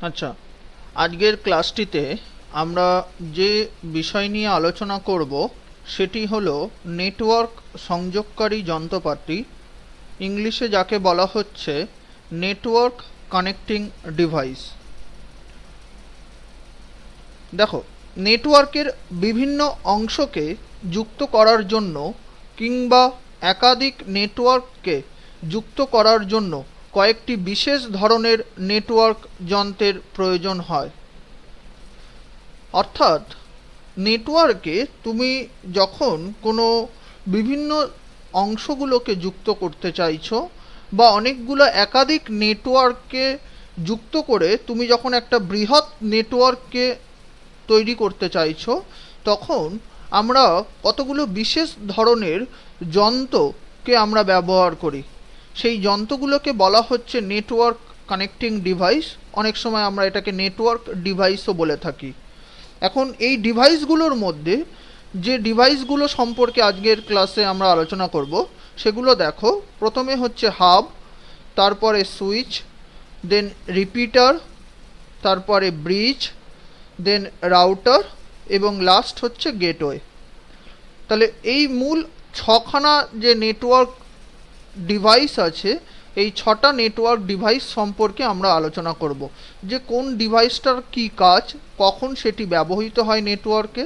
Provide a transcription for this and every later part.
আচ্ছা, আজকের ক্লাসটিতে আমরা যে বিষয় নিয়ে আলোচনা করব সেটি হলো নেটওয়ার্ক সংযোগকারী যন্ত্রপাতি, ইংলিশে যাকে বলা হচ্ছে নেটওয়ার্ক কানেক্টিং ডিভাইস। দেখো, নেটওয়ার্কের বিভিন্ন অংশকে যুক্ত করার জন্য কিংবা একাধিক নেটওয়ার্ককে যুক্ত করার জন্য কয়েকটি বিশেষ ধরনের নেটওয়ার্ক যন্ত্রের প্রয়োজন হয়। অর্থাৎ নেটওয়ার্কে তুমি যখন কোনো বিভিন্ন অংশগুলোকে যুক্ত করতে চাইছো বা অনেকগুলো একাধিক নেটওয়ার্ককে যুক্ত করে তুমি যখন একটা বৃহৎ নেটওয়ার্ককে তৈরি করতে চাইছো, তখন আমরা কতগুলো বিশেষ ধরনের যন্ত্রকে আমরা ব্যবহার করি। সেই যন্ত্রগুলোকে বলা হচ্ছে নেটওয়ার্ক কানেক্টিং ডিভাইস। অনেক সময় আমরা এটাকে নেটওয়ার্ক ডিভাইসও বলে থাকি। এখন এই ডিভাইসগুলোর মধ্যে যে ডিভাইসগুলো সম্পর্কে আজকের ক্লাসে আমরা আলোচনা করব সেগুলো দেখো। প্রথমে হচ্ছে হাব, তারপরে সুইচ, দেন রিপিটার, তারপরে ব্রিজ, দেন রাউটার এবং লাস্ট হচ্ছে গেটওয়ে। তাহলে এই মূল ছখানা যে নেটওয়ার্ক ডিভাইস আছে, এই ছটা নেটওয়ার্ক ডিভাইস সম্পর্কে আমরা আলোচনা করব যে কোন ডিভাইসটার কি কাজ, কখন সেটি ব্যবহৃত হয় নেটওয়ার্কে।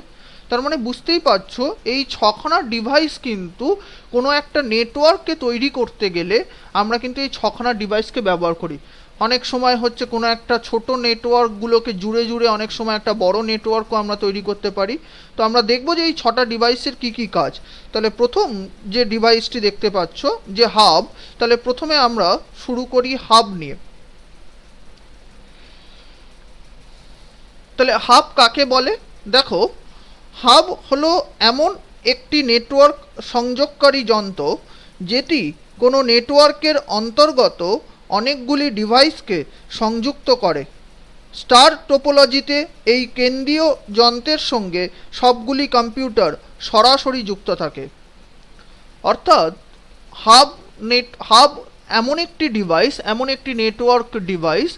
তার মানে বুঝতেই পারছো এই ছখানা ডিভাইস কিন্তু কোনো একটা নেটওয়ার্ককে তৈরি করতে গেলে আমরা কিন্তু এই ছখানা ডিভাইসকে ব্যবহার করি। অনেক সময় হচ্ছে কোনো একটা ছোট নেটওয়ার্কগুলোকে জুড়ে জুড়ে অনেক সময় একটা বড় নেটওয়ার্কও আমরা তৈরি করতে পারি। তো আমরা দেখব যে এই ছটা ডিভাইসের কি কি কাজ। তাহলে প্রথম যে ডিভাইসটি দেখতে পাচ্ছ যে হাব, তাহলে প্রথমে আমরা শুরু করি হাব নিয়ে। তাহলে হাব কাকে বলে? দেখো, হাব হলো এমন একটি নেটওয়ার্ক সংযোগকারী যন্ত্র যেটি কোনো নেটওয়ার্কের অন্তর্গত অনেকগুলি ডিভাইসকে সংযুক্ত করে। স্টার টোপোলজিতে এই কেন্দ্রীয় যন্ত্রের সঙ্গে সবগুলি কম্পিউটার সরাসরি যুক্ত থাকে। অর্থাৎ হাব এমন একটি ডিভাইস, এমন একটি নেটওয়ার্ক ডিভাইস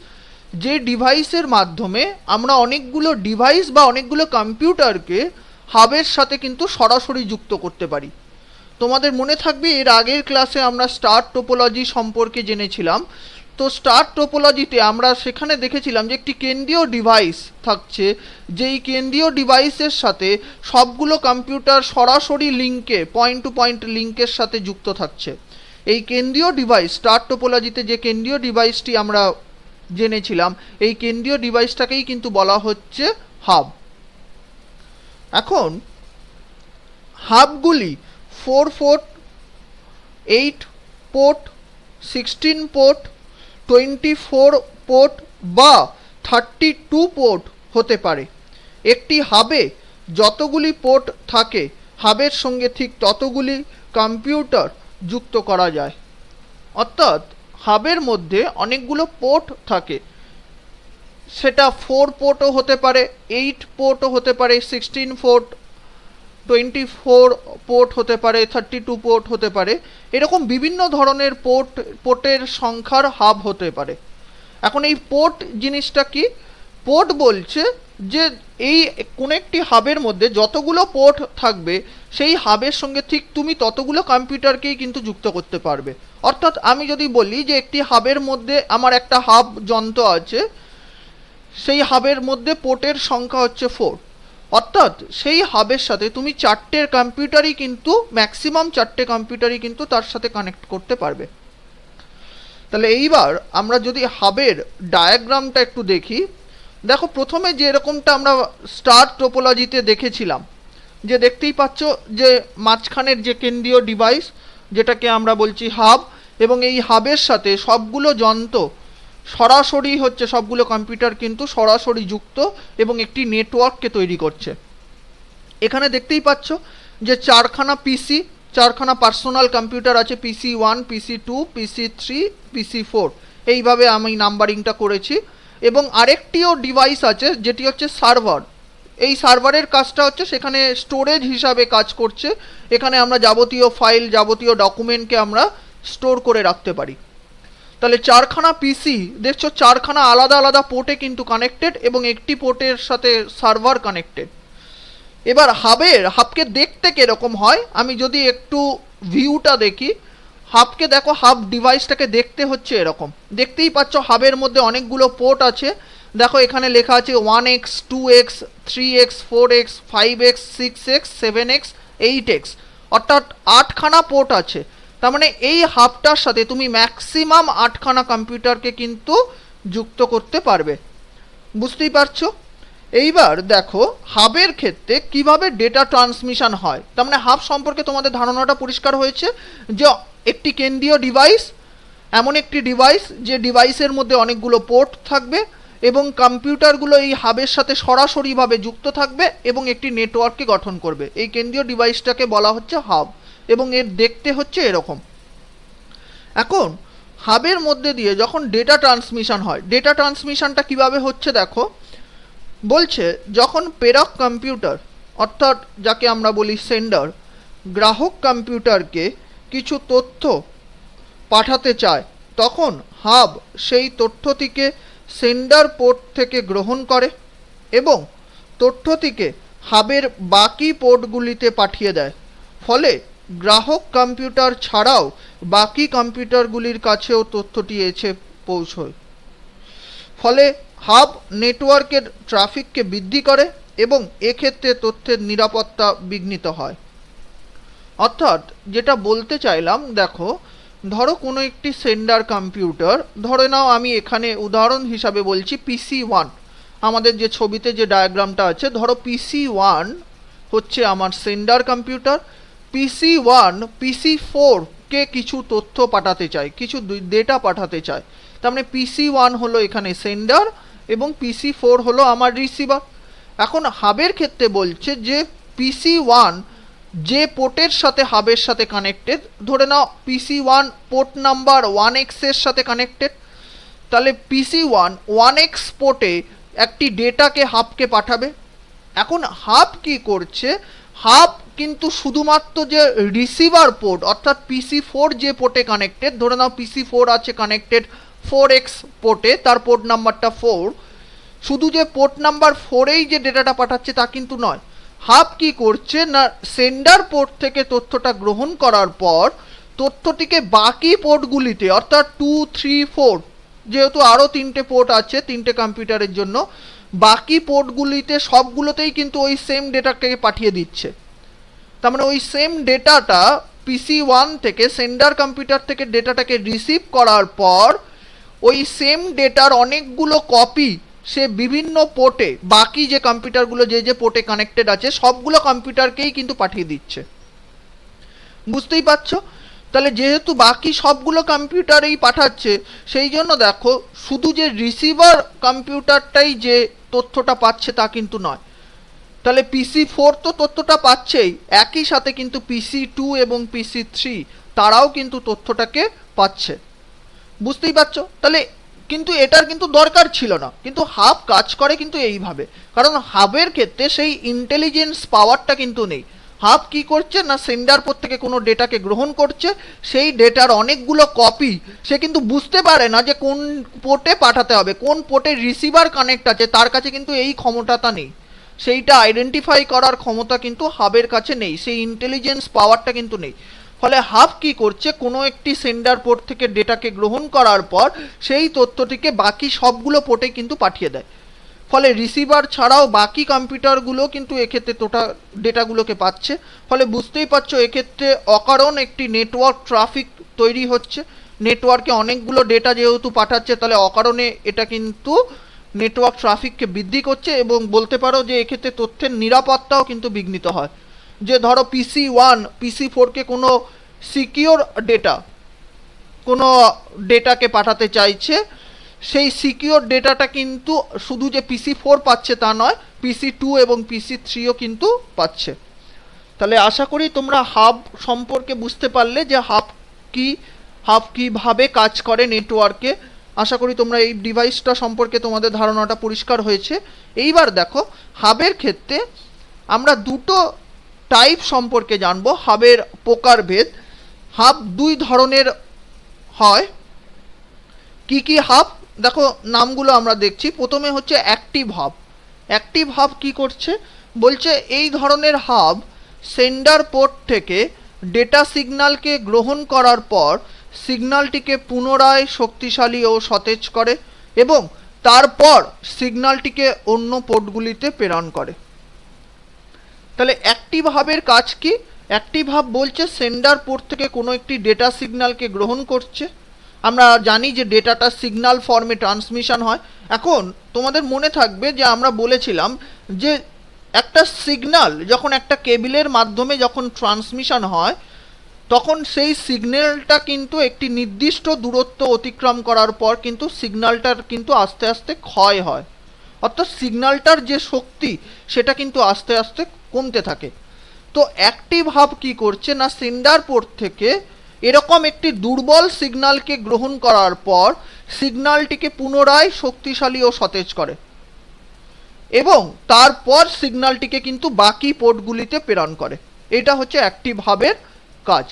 যে ডিভাইসের মাধ্যমে আমরা অনেকগুলো ডিভাইস বা অনেকগুলো কম্পিউটারকে হাবের সাথে কিন্তু সরাসরি যুক্ত করতে পারি। তোমাদের মনে থাকবে এর আগের ক্লাসে আমরা স্টার টোপোলজি সম্পর্কে জেনেছিলাম। তো স্টার টোপোলজিতে আমরা সেখানে দেখেছিলাম যে একটি কেন্দ্রীয় ডিভাইস থাকছে, যেই কেন্দ্রীয় ডিভাইসের সাথে সবগুলো কম্পিউটার সরাসরি লিঙ্কে, পয়েন্ট টু পয়েন্ট লিঙ্কের সাথে যুক্ত থাকছে। এই কেন্দ্রীয় ডিভাইস, স্টার টোপোলজিতে যে কেন্দ্রীয় ডিভাইসটি আমরা জেনেছিলাম, এই কেন্দ্রীয় ডিভাইসটাকেই কিন্তু বলা হচ্ছে হাব। এখন হাবগুলি 4 পোর্ট, 8 পোর্ট, 16 পোর্ট, 24 পোর্ট বা 32 পোর্ট হতে পারে। একটি হাবে যতগুলি পোর্ট থাকে, হাবের সঙ্গে ঠিক ততগুলি কম্পিউটার যুক্ত করা যায়। অর্থাৎ হাবের মধ্যে অনেকগুলো পোর্ট থাকে, সেটা 4 পোর্টও হতে পারে, 8 পোর্টও হতে পারে, 16 পোর্ট, 24 পোর্ট হতে পারে, 32 পোর্ট হতে পারে। এরকম বিভিন্ন ধরনের পোর্টের সংখ্যার হাব হতে পারে। এখন এই পোর্ট জিনিসটা কি? পোর্ট বলছে যে এই কোন একটি হাবের মধ্যে যতগুলো পোর্ট থাকবে সেই হাবের সঙ্গে ঠিক তুমি ততগুলো কম্পিউটারকেই কিন্তু যুক্ত করতে পারবে। অর্থাৎ আমি যদি বলি যে একটি হাবের মধ্যে আমার একটা হাব যন্ত্র আছে, সেই হাবের মধ্যে পোর্টের সংখ্যা হচ্ছে 4, অর্থাৎ সেই হাবের সাথে তুমি 4টে কম্পিউটারই কিন্তু, ম্যাক্সিমাম 4টে কম্পিউটারই কিন্তু তার সাথে কানেক্ট করতে পারবে। তাহলে এইবার আমরা যদি হাবের ডায়াগ্রামটা একটু দেখি। দেখো, প্রথমে যে এরকমটা আমরা স্টার টোপোলজিতে দেখেছিলাম, যে দেখতেই পাচ্ছ যে মাঝখানের যে কেন্দ্রীয় ডিভাইস যেটাকে আমরা বলছি হাব, এবং এই হাবের সাথে সবগুলো যন্ত্র সরাসরি হচ্ছে, সবগুলো কম্পিউটার কিন্তু সরাসরি যুক্ত এবং একটি নেটওয়ার্ককে তৈরি করছে। এখানে দেখতেই পাচ্ছ যে 4খানা পিসি, 4খানা পার্সোনাল কম্পিউটার আছে, পিসি 1, পিসি 2, পিসি 3, পিসি 4, এইভাবে আমি নাম্বারিংটা করেছি। এবং আরেকটিও ডিভাইস আছে যেটি হচ্ছে সার্ভার। এই সার্ভারের কাজটা হচ্ছে সেখানে স্টোরেজ হিসাবে কাজ করছে। এখানে আমরা যাবতীয় ফাইল, যাবতীয় ডকুমেন্টকে আমরা স্টোর করে রাখতে পারি। তাহলে চারখানা পিসি দেখছো, চারখানা আলাদা আলাদা পোর্টে কিন্তু কানেক্টেড এবং একটি পোর্টের সাথে সার্ভার কানেক্টেড। এবার হাবকে দেখতে কিরকম হয়, আমি যদি একটু ভিউটা দেখি, হাবকে দেখো, হাব ডিভাইসটাকে দেখতে হচ্ছে এরকম। দেখতেই পাচ্ছ হাবের মধ্যে অনেকগুলো পোর্ট আছে। দেখো এখানে লেখা আছে 1x 2x 3x 4x 5x 6x 7x 8x, অর্থাৎ 8খানা পোর্ট আছে। তার মানে এই হাবটার সাথে তুমি ম্যাক্সিমাম 8খানা কম্পিউটারকে কিন্তু যুক্ত করতে পারবে। বুঝতেই পারছো? এইবার দেখো হাবের ক্ষেত্রে কিভাবে ডেটা ট্রান্সমিশন হয়। তার মানে হাব সম্পর্কে তোমাদের ধারণাটা পরিষ্কার হয়েছে যে একটি কেন্দ্রীয় ডিভাইস, এমন একটি ডিভাইস যে ডিভাইসের মধ্যে অনেকগুলো পোর্ট থাকবে এবং কম্পিউটারগুলো এই হাবের সাথে সরাসরিভাবে যুক্ত থাকবে এবং একটি নেটওয়ার্ককে গঠন করবে। এই কেন্দ্রীয় ডিভাইসটাকে বলা হচ্ছে হাব এবং এর দেখতে হচ্ছে এরকম। এখন হাবের মধ্যে দিয়ে যখন ডেটা ট্রান্সমিশন হয়, ডেটা ট্রান্সমিশনটা কিভাবে হচ্ছে দেখো, বলছে যখন প্রেরক কম্পিউটার অর্থাৎ যাকে আমরা বলি সেন্ডার গ্রাহক কম্পিউটারকে কিছু তথ্য পাঠাতে চায়, তখন হাব সেই তথ্যটিকে সেন্ডার পোর্ট থেকে গ্রহণ করে এবং তথ্যটিকে হাবের বাকি পোর্টগুলিতে পাঠিয়ে দেয়। ফলে গ্রাহক কম্পিউটার ছাড়াও বাকি কম্পিউটারগুলির কাছেও তথ্যটি এসে পৌঁছয়। ফলে হাব নেটওয়ার্কের ট্রাফিককে বৃদ্ধি করে এবং এক্ষেত্রে তথ্যের নিরাপত্তা বিঘ্নিত হয়। অর্থাৎ যেটা বলতে চাইলাম, দেখো ধরো কোনো একটি সেন্ডার কম্পিউটার, ধরে নাও আমি এখানে উদাহরণ হিসাবে বলছি PC1, আমাদের যে ছবিতে যে ডায়াগ্রামটা আছে, ধরো PC1 হচ্ছে আমার সেন্ডার কম্পিউটার। PC1 PC4কে কিছু তথ্য পাঠাতে চায়, কিছু ডেটা পাঠাতে চায়। তার মানে PC1 হলো এখানে সেন্ডার এবং PC4 হলো আমার রিসিভার। এখন হাবের ক্ষেত্রে বলছে যে PC1 যে পোর্টের সাথে হাবের সাথে কানেক্টেড, ধরে নাও PC1 পোর্ট নাম্বার 1x এর সাথে কানেক্টেড, তাহলে PC1 1x পোর্টে একটি ডেটাকে হাবকে পাঠাবে। এখন হাব কি করছে, হাব কিন্তু শুধুমাত্র যে রিসিভার পোর্ট অর্থাৎ PC4 যে পোর্টে কানেক্টেড, ধরে নাও PC4 আছে কানেক্টেড 4x পোর্টে, তার পোর্ট নাম্বারটা 4, শুধু যে পোর্ট নাম্বার 4এই যে ডেটাটা পাঠাচ্ছে তা কিন্তু নয়। হাব কি করছে না, সেন্ডার পোর্ট থেকে তথ্যটা গ্রহণ করার পর তথ্যটিকে বাকি পোর্টগুলিতে অর্থাৎ 2 3 4, যেহেতু আরও 3টে পোর্ট আছে 3টে কম্পিউটারের জন্য, বাকি পোর্টগুলিতে সবগুলোতেই কিন্তু ওই সেম ডেটাটাকে পাঠিয়ে দিচ্ছে। তার মানে ওই সেম ডেটাটা PC1 থেকে সেন্ডার কম্পিউটার থেকে ডেটাটাকে রিসিভ করার পর ওই সেম ডেটার অনেকগুলো কপি সে বিভিন্ন পোর্টে, বাকি যে কম্পিউটারগুলো যে যে পোর্টে কানেক্টেড আছে সবগুলো কম্পিউটারকেই কিন্তু পাঠিয়ে দিচ্ছে। বুঝতেই পারছো? তাহলে যেহেতু বাকি সবগুলো কম্পিউটারেই পাঠাচ্ছে, সেই জন্য দেখো শুধু যে রিসিভার কম্পিউটারটাই যে তথ্যটা পাচ্ছে তা কিন্তু নয়। তাহলে PC4 তো তথ্যটা পাচ্ছেই, একই সাথে কিন্তু PC2 এবং PC3 তারাও কিন্তু তথ্যটাকে পাচ্ছে। বুঝতেই পারছো? তাহলে কিন্তু এটার কিন্তু দরকার ছিল না, কিন্তু হাব কাজ করে কিন্তু এইভাবে, কারণ হাবের ক্ষেত্রে সেই ইন্টেলিজেন্স পাওয়ারটা কিন্তু নেই। হাব কি করছে না, সেন্ডার পোর্ট থেকে কোনো ডেটাকে গ্রহণ করছে, সেই ডেটার অনেকগুলো কপি সে কিন্তু বুঝতে পারে না যে কোন পোর্টে পাঠাতে হবে, কোন পোর্টে রিসিভার কানেক্ট আছে, তার কাছে কিন্তু এই ক্ষমতাটা নেই। সেইটা আইডেন্টিফাই করার ক্ষমতা কিন্তু হাবের কাছে নেই, সেই ইন্টেলিজেন্স পাওয়ারটা কিন্তু নেই। ফলে হাব কি করছে, কোনো একটি সেন্ডার পোর্ট থেকে ডেটাকে গ্রহণ করার পর সেই তথ্যটিকে বাকি সবগুলো পোর্টে কিন্তু পাঠিয়ে দেয়। ফলে রিসিভার ছাড়াও বাকি কম্পিউটারগুলো কিন্তু এক্ষেত্রে ডেটাগুলোকে পাচ্ছে। ফলে বুঝতেই পারছো এক্ষেত্রে অকারণ একটি নেটওয়ার্ক ট্রাফিক তৈরি হচ্ছে। নেটওয়ার্কে অনেকগুলো ডেটা যেহেতু পাঠাচ্ছে, তাহলে অকারণে এটা কিন্তু নেটওয়ার্ক ট্রাফিককে বৃদ্ধি করছে এবং বলতে পারো যে এক্ষেত্রে তথ্যের নিরাপত্তাও কিন্তু বিঘ্নিত হয়। যে ধরো PC1 PC4কে কোনো সিকিওর কোনো ডেটাকে পাঠাতে চাইছে, সেই সিকিওর ডেটাটা কিন্তু শুধু যে PC4 পাচ্ছে তা নয়, PC2 এবং PC3ও কিন্তু পাচ্ছে। তাহলে আশা করি তোমরা হাব সম্পর্কে বুঝতে পারলে যে হাব কীভাবে কাজ করে নেটওয়ার্কে। আশা করি তোমরা এই ডিভাইসটা সম্পর্কে তোমাদের ধারণাটা পরিষ্কার হয়েছে। এইবার দেখো হাবের ক্ষেত্রে আমরা দুটো টাইপ সম্পর্কে জানবো, হাবের প্রকারভেদ। হাব দুই ধরনের হয়। কি হাব, দেখো নামগুলো আমরা দেখছি। প্রথমে হচ্ছে অ্যাক্টিভ হাব। অ্যাক্টিভ হাব কি করছে, বলছে এই ধরনের হাব সেন্ডার পোর্ট থেকে ডেটা সিগন্যালকে গ্রহণ করার পর সিগন্যালটিকে পুনরায় শক্তিশালী ও সতেজ করে এবং তারপর সিগন্যালটিকে অন্য পোর্টগুলিতে প্রেরণ করে। তাহলে অ্যাক্টিভ হাবের কাজ কি? অ্যাক্টিভ হাব বলছে সেন্ডার পোর্ট থেকে কোনো একটি ডেটা সিগন্যালকে গ্রহণ করছে। আমরা জানি যে ডেটাটা সিগন্যাল ফর্মে ট্রান্সমিশন হয়। এখন তোমাদের মনে থাকবে যে আমরা বলেছিলাম যে একটা সিগন্যাল যখন একটা কেবিলের মাধ্যমে যখন ট্রান্সমিশন হয় তখন সেই সিগন্যালটা কিন্তু একটি নির্দিষ্ট দূরত্ব অতিক্রম করার পর কিন্তু সিগন্যালটার কিন্তু আস্তে আস্তে ক্ষয় হয়, অর্থাৎ সিগন্যালটার যে শক্তি সেটা কিন্তু আস্তে আস্তে কমতে থাকে। তো অ্যাক্টিভ হাব কি করছে না, সেন্ডার পোর্ট থেকে এরকম একটি দুর্বল সিগন্যালকে গ্রহণ করার পর সিগন্যালটিকে পুনরায় শক্তিশালী ও সতেজ করে এবং তারপর সিগন্যালটিকে কিন্তু বাকি পোর্টগুলিতে প্রেরণ করে। এটা হচ্ছে অ্যাক্টিভ হাবের কাজ।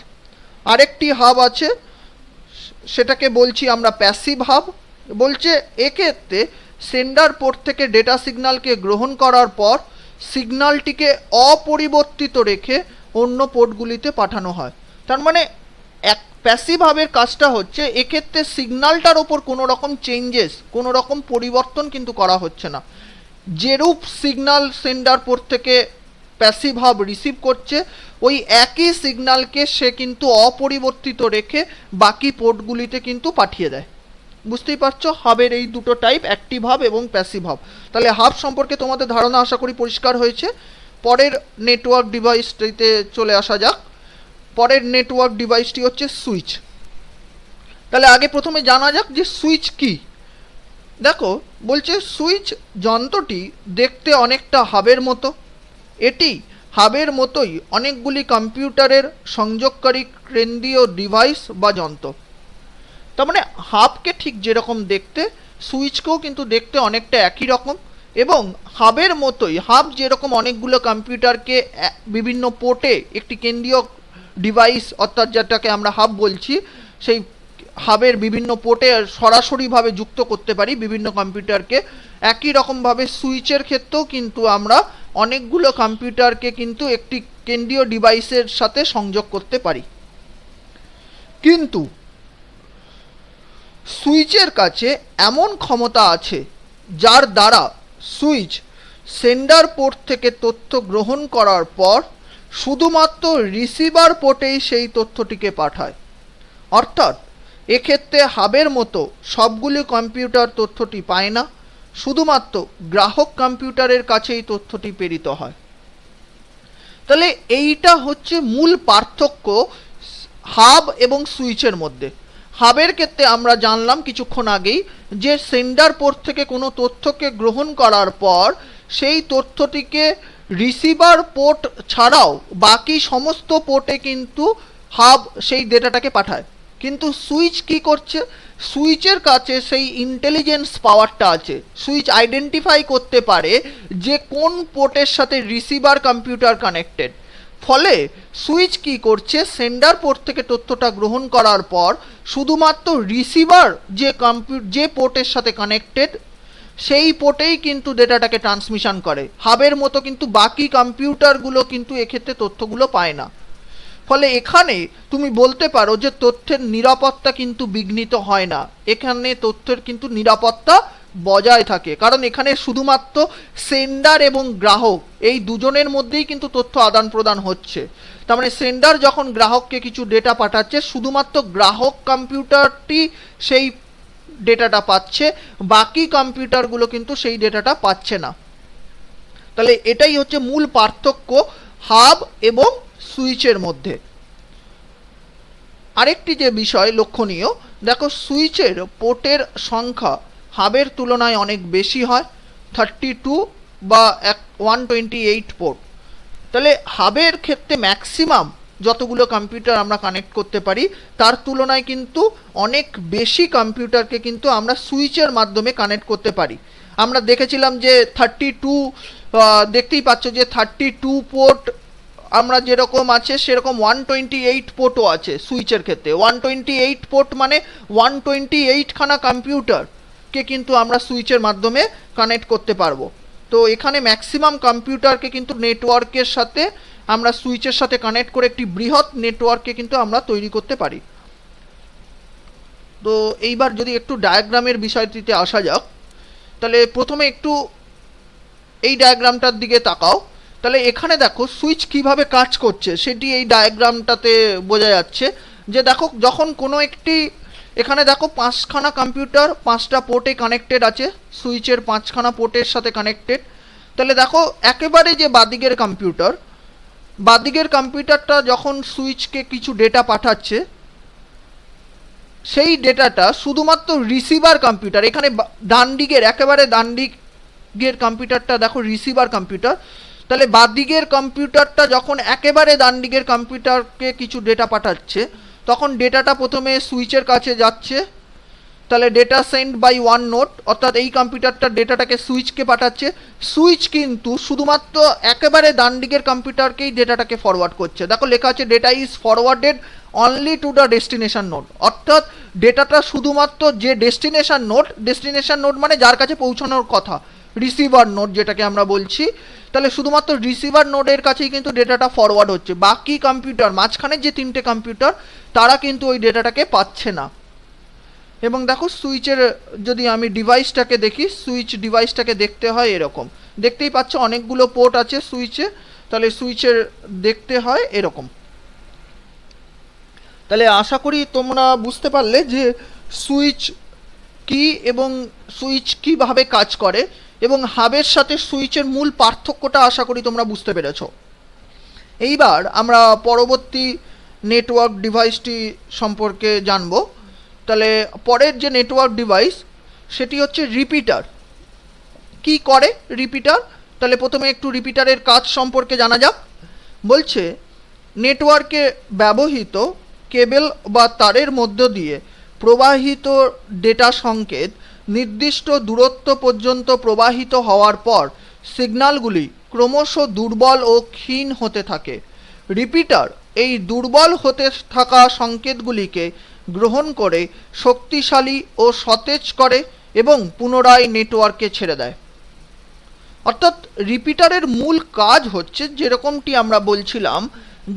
আরেকটি হাব আছে, সেটাকে বলছি আমরা প্যাসিভ হাব। বলছে এক্ষেত্রে সেন্ডার পোর্ট থেকে ডেটা সিগন্যালকে গ্রহণ করার পর সিগন্যালটিকে অপরিবর্তিত রেখে অন্য পোর্টগুলিতে পাঠানো হয়। তার মানে এক প্যাসিভ হাবের কাজটা হচ্ছে এক্ষেত্রে সিগন্যালটার ওপর কোনো রকম চেঞ্জেস, কোনো রকম পরিবর্তন কিন্তু করা হচ্ছে না। যেরূপ সিগন্যাল সেন্ডার পোর্ট থেকে প্যাসিভ হাব রিসিভ করছে ওই একই সিগন্যালকে সে কিন্তু অপরিবর্তিত রেখে বাকি পোর্টগুলিতে কিন্তু পাঠিয়ে দেয়। বুঝতেই পারছো হাবের এই দুটো টাইপ, অ্যাক্টিভ হাব এবং প্যাসিভ হাব। তাহলে হাব সম্পর্কে তোমাদের ধারণা আশা করি পরিষ্কার হয়েছে। পরের নেটওয়ার্ক ডিভাইসটিতে চলে আসা যাক। পরের নেটওয়ার্ক ডিভাইসটি হচ্ছে সুইচ। তাহলে আগে প্রথমে জানা যাক যে সুইচ কি। দেখো বলছে সুইচ যন্ত্রটি দেখতে অনেকটা হাবের মতো। এটি হাবের মতোই অনেকগুলি কম্পিউটারের সংযোগকারী কেন্দ্রীয় ডিভাইস বা যন্ত্র। তার মানে হাবকে ঠিক যেরকম দেখতে সুইচকেও কিন্তু দেখতে অনেকটা একই রকম এবং হাবের মতোই হাব যেরকম অনেকগুলো কম্পিউটারকে বিভিন্ন পোর্টে একটি কেন্দ্রীয় ডিভাইস অর্থাৎ যেটাকে আমরা হাব বলছি সেই হাবের বিভিন্ন পোর্টে সরাসরিভাবে যুক্ত করতে পারি বিভিন্ন কম্পিউটারকে, একই রকমভাবে সুইচের ক্ষেত্রেও কিন্তু আমরা অনেকগুলো কম্পিউটারকে কিন্তু একটি কেন্দ্রীয় ডিভাইসের সাথে সংযোগ করতে পারি। কিন্তু সুইচের কাছে এমন ক্ষমতা আছে যার দ্বারা সুইচ সেন্ডার পোর্ট থেকে তথ্য গ্রহণ করার পর শুধুমাত্র রিসিভার পোর্টেই সেই তথ্যটিকে পাঠায়। অর্থাৎ এক্ষেত্রে হাবের মতো সবগুলি কম্পিউটার তথ্যটি পায় না, শুধুমাত্র গ্রাহক কম্পিউটারের কাছেই তথ্যটি প্রেরিত হয়। তাহলে এইটা হচ্ছে মূল পার্থক্য হাব এবং সুইচের মধ্যে। হাবের ক্ষেত্রে আমরা জানলাম কিছুক্ষণ আগেই যে সেন্ডার পোর্ট থেকে কোনো তথ্যকে গ্রহণ করার পর সেই তথ্যটিকে রিসিভার পোর্ট ছাড়াও বাকি সমস্ত পোর্টে কিন্তু হাব সেই ডেটাটাকে পাঠায়। কিন্তু সুইচ কি করছে, সুইচের কাছে সেই ইন্টেলিজেন্স পাওয়ারটা আছে, সুইচ আইডেন্টিফাই করতে পারে যে কোন পোর্টের সাথে রিসিভার কম্পিউটার কানেক্টেড। ফলে সুইচ কি করছে, সেন্ডার পোর্ট থেকে তথ্যটা গ্রহণ করার পর শুধুমাত্র রিসিভার যে পোর্টের সাথে কানেক্টেড সেই পোর্টেই কিন্তু ডেটাটাকে ট্রান্সমিশন করে। হাবের মতো কিন্তু বাকি কম্পিউটারগুলো কিন্তু এক্ষেত্রে তথ্যগুলো পায় না। ফলে এখানে তুমি বলতে পারো যে তথ্যের নিরাপত্তা কিন্তু বিঘ্নিত হয় না, এখানে তথ্যের কিন্তু নিরাপত্তা বজায় থাকে, কারণ এখানে শুধুমাত্র সেন্ডার এবং গ্রাহক এই দুজনের মধ্যেই কিন্তু তথ্য আদান প্রদান হচ্ছে। তার মানে সেন্ডার যখন গ্রাহককে কিছু ডেটা পাঠাচ্ছে শুধুমাত্র গ্রাহক কম্পিউটারটি সেই ডেটাটা পাচ্ছে, বাকি কম্পিউটারগুলো কিন্তু সেই ডেটাটা পাচ্ছে না। তাহলে এটাই হচ্ছে মূল পার্থক্য হাব এবং সুইচের মধ্যে। আরেকটি যে বিষয় লক্ষণীয়, দেখো সুইচের পোর্টের সংখ্যা হাবের তুলনায় অনেক বেশি হয়, 32 বা 128 পোর্ট। তাহলে হাবের ক্ষেত্রে ম্যাক্সিমাম যতগুলো কম্পিউটার আমরা কানেক্ট করতে পারি তার তুলনায় কিন্তু অনেক বেশি কম্পিউটারকে কিন্তু আমরা সুইচের মাধ্যমে কানেক্ট করতে পারি। আমরা দেখেছিলাম যে 32 দেখতেই পাচ্ছ যে 32 পোর্ট আমরা যেরকম আছে সেরকম 128 পোর্টও আছে সুইচের ক্ষেত্রে। 128 পোর্ট মানে 128 খানা কম্পিউটারকে কিন্তু আমরা সুইচের মাধ্যমে কানেক্ট করতে পারবো। তো এখানে ম্যাক্সিমাম কম্পিউটারকে কিন্তু নেটওয়ার্কের সাথে আমরা সুইচের সাথে কানেক্ট করে একটি বৃহৎ নেটওয়ার্ককে কিন্তু আমরা তৈরি করতে পারি। তো এইবার যদি একটু ডায়াগ্রামের বিষয়টিতে আসা যাক, তাহলে প্রথমে একটু এই ডায়াগ্রামটার দিকে তাকাও। তাহলে এখানে দেখো সুইচ কিভাবে কাজ করছে সেটি এই ডায়াগ্রামটাতে বোঝা যাচ্ছে। যে দেখো যখন কোনো একটি, এখানে দেখো 5খানা কম্পিউটার 5টা পোর্টে কানেক্টেড আছে, সুইচের 5খানা পোর্টের সাথে কানেক্টেড। তাহলে দেখো একেবারে যে বাদিকের কম্পিউটারটা যখন সুইচকে কিছু ডেটা পাঠাচ্ছে, সেই ডেটাটা শুধুমাত্র রিসিভার কম্পিউটার, এখানে একেবারে ডান দিকের কম্পিউটারটা দেখো রিসিভার কম্পিউটার। তাহলে বাদিকের কম্পিউটারটা যখন একেবারে ডান দিকের কম্পিউটারকে কিছু ডেটা পাঠাচ্ছে, তখন ডেটাটা প্রথমে সুইচের কাছে যাচ্ছে। তাহলে data send by one node, অর্থাৎ এই কম্পিউটারটা ডেটাটাকে সুইচকে পাঠাচ্ছে। সুইচ কিন্তু শুধুমাত্র একেবারে ডান দিকের কম্পিউটারকেই ডেটাটাকে ফরওয়ার্ড করছে। দেখো লেখা আছে data is forwarded only to the destination node, অর্থাৎ ডেটাটা শুধুমাত্র যে ডেস্টিনেশন নোড মানে যার কাছে পৌঁছানোর কথা, রিসিভার নোড যেটাকে আমরা বলছি। তাহলে শুধুমাত্র রিসিভার নোডের কাছেই কিন্তু ডেটাটা ফরওয়ার্ড হচ্ছে। বাকি কম্পিউটার, মাঝখানে যে 3টে কম্পিউটার, তারা কিন্তু ওই ডেটাটাকে পাচ্ছে না। এবং দেখো সুইচের যদি আমি ডিভাইসটাকে দেখি, সুইচ ডিভাইসটাকে দেখতে হয় এরকম, দেখতেই পাচ্ছ অনেকগুলো পোর্ট আছে সুইচে। তাহলে সুইচের দেখতে হয় এরকম। তাহলে আশা করি তোমরা বুঝতে পারলে যে সুইচ কি এবং সুইচ কিভাবে কাজ করে, এবং হাবের সাথে সুইচের মূল পার্থক্যটা আশা করি তোমরা বুঝতে পেরেছ। এইবার আমরা পরবর্তী নেটওয়ার্ক ডিভাইসটি সম্পর্কে জানব। তাহলে পরের যে নেটওয়ার্ক ডিভাইস সেটি হচ্ছে রিপিটার। কি করে রিপিটার? তাহলে প্রথমে একটু রিপিটারের কাজ সম্পর্কে জানা যাক। বলছে নেটওয়ার্কে ব্যবহৃত কেবল বা তারের মধ্য দিয়ে প্রবাহিত ডেটা সংকেত নির্দিষ্ট দূরত্ব পর্যন্ত প্রবাহিত হওয়ার পর সিগন্যালগুলি ক্রমশ দুর্বল ও ক্ষীণ হতে থাকে। রিপিটার এই দুর্বল হতে থাকা সংকেতগুলিকে গ্রহণ করে শক্তিশালী ও সতেজ করে এবং পুনরায় নেটওয়ার্কে ছেড়ে দেয়। অর্থাৎ রিপিটারের মূল কাজ হচ্ছে, যেরকমটি আমরা বলছিলাম,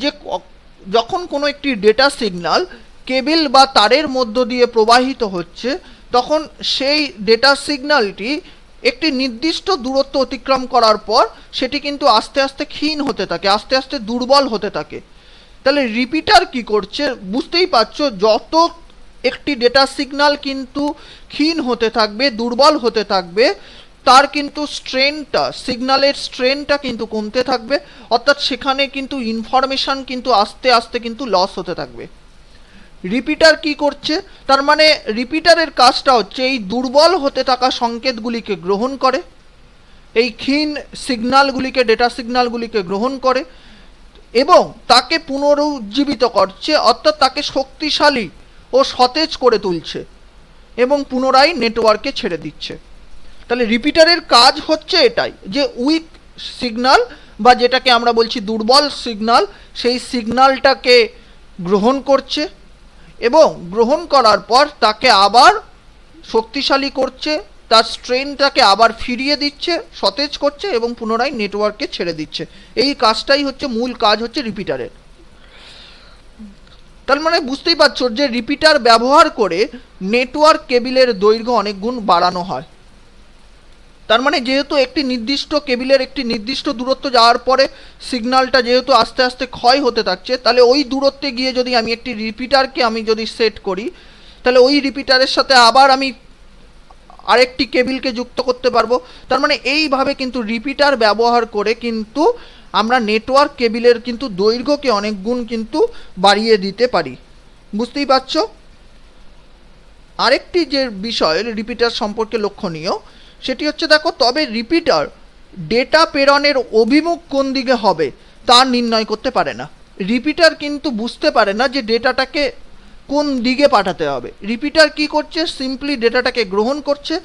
যে যখন কোনো একটি ডেটা সিগন্যাল কেবল বা তারের মধ্য দিয়ে প্রবাহিত হচ্ছে, তখন সেই ডেটা সিগন্যালটি একটি নির্দিষ্ট দূরত্ব অতিক্রম করার পর সেটি কিন্তু আস্তে আস্তে ক্ষীণ হতে থাকে, আস্তে আস্তে দুর্বল হতে থাকে। তাহলে রিপিটার কি করছে বুঝতেই পারছো, যত একটি ডেটা সিগন্যাল কিন্তু ক্ষীণ হতে থাকবে, দুর্বল হতে থাকবে, তার কিন্তু সিগন্যালের স্ট্রেনটা কিন্তু কমতে থাকবে। অর্থাৎ সেখানে কিন্তু ইনফরমেশন কিন্তু আস্তে আস্তে কিন্তু লস হতে থাকবে। রিপিটার কি করছে? তার মানে রিপিটারের কাজটা হচ্ছে এই দুর্বল হতে থাকা সংকেতগুলিকে গ্রহণ করে, এই ক্ষীণ সিগন্যালগুলিকে, ডেটা সিগন্যালগুলিকে গ্রহণ করে এবং তাকে পুনরুজ্জীবিত করছে, অর্থাৎ তাকে শক্তিশালী ও সতেজ করে তুলছে এবং পুনরায় নেটওয়ার্কে ছেড়ে দিচ্ছে। তাহলে রিপিটারের কাজ হচ্ছে এটাই, যে উইক সিগন্যাল বা যেটাকে আমরা বলছি দুর্বল সিগন্যাল, সেই সিগন্যালটাকে গ্রহণ করছে এবং গ্রহণ করার পর তাকে আবার শক্তিশালী করছে, তার স্ট্রেনটাকে আবার ফিরিয়ে দিচ্ছে, সতেজ করছে এবং পুনরায় নেটওয়ার্কে ছেড়ে দিচ্ছে। এই কাজটাই হচ্ছে মূল কাজ হচ্ছে রিপিটারের। তার মানে বুঝতেই পারছো যে রিপিটার ব্যবহার করে নেটওয়ার্ক কেবিলের দৈর্ঘ্য অনেক গুণ বাড়ানো হয়। তার মানে যেহেতু একটি নির্দিষ্ট কেবিলের একটি নির্দিষ্ট দূরত্ব যাওয়ার পরে সিগন্যালটা যেহেতু আস্তে আস্তে ক্ষয় হতে থাকছে, তাহলে ওই দূরত্বে গিয়ে যদি আমি একটি রিপিটারকে আমি যদি সেট করি, তাহলে ওই রিপিটারের সাথে আবার আমি আরেকটি কেবিলকে যুক্ত করতে পারবো। তার মানে এইভাবে কিন্তু রিপিটার ব্যবহার করে কিন্তু আমরা নেটওয়ার্ক কেবিলের কিন্তু দৈর্ঘ্যকে অনেক গুণ কিন্তু বাড়িয়ে দিতে পারি। বুঝতেই পারছো? আরেকটি যে বিষয় রিপিটার সম্পর্কে লক্ষণীয়, সেটি হচ্ছে দেখো, তবে রিপিটার ডেটা প্রেরণের অভিমুখ কোন দিকে হবে তা নির্ণয় করতে পারে না। রিপিটার কিন্তু বুঝতে পারে না যে ডেটাটাকে কোন দিকে পাঠাতে হবে। রিপিটার কি করছে? সিম্পলি ডেটাটাকে গ্রহণ করছে,